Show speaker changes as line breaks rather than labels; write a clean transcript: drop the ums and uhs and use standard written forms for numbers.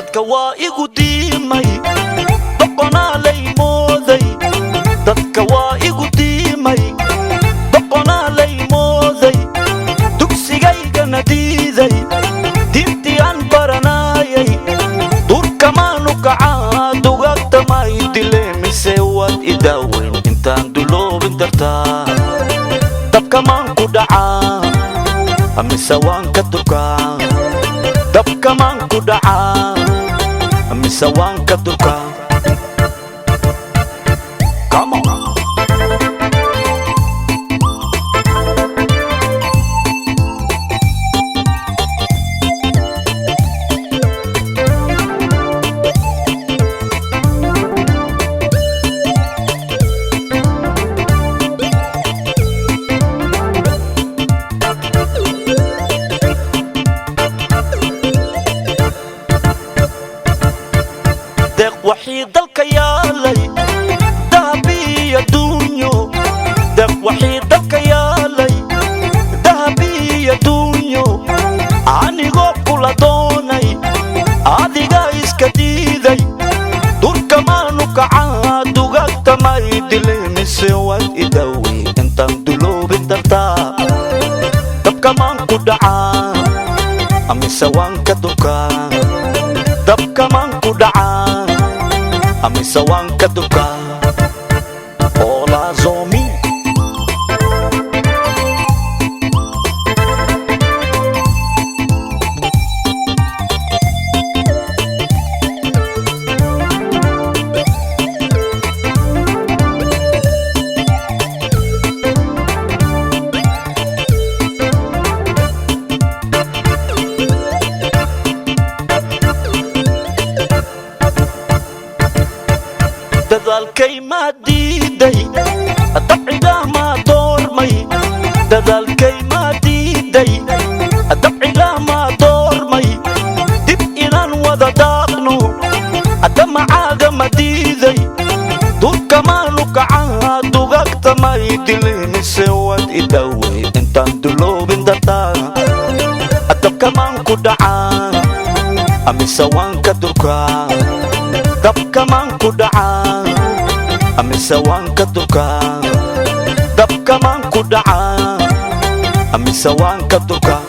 dadka waa igu diimay doqonaa lay mooday dadka waa igu diimay doqonaa lay mooday dugsigaygana diiday diintii aan baranaayay durkamaanu kacaa dugaagta ma i dileen mise waad i daaweyn intaan duloobin dartaa dabkamaan ku dhacaa mise waan ka durkaa dabkamaan ku dhacaa mise waan ka durkaa وحي دلك يالي ذهبي يا دنيو دق وحي دلك يالي ذهبي يا دنيو عني غوكو لدوني عادي غايس كديدي دور كمانو كعادو غاكتا ما يدلي مسوات إدوي انتان دلو بنترتا دب كمان كدعا أمي سوان كدوكا دب كمان كدعا أمي سوان كدوكا أولا زومي dadaalkay ma diiday dabciga ma doormay dadaalkay ma diiday dabciga ma doormay dib inaan wada daaqno damacaaga ma diiday durkamaanu kacaa dugaagta ma i dileen mise waad i daawey intaan duloobin dartaa dabkamaan ku dhacaa mise waan ka durkaa dabkamaan ku dhacaa mise waan ka durkaa dabkamaan ku dhacaa mise waan ka durkaa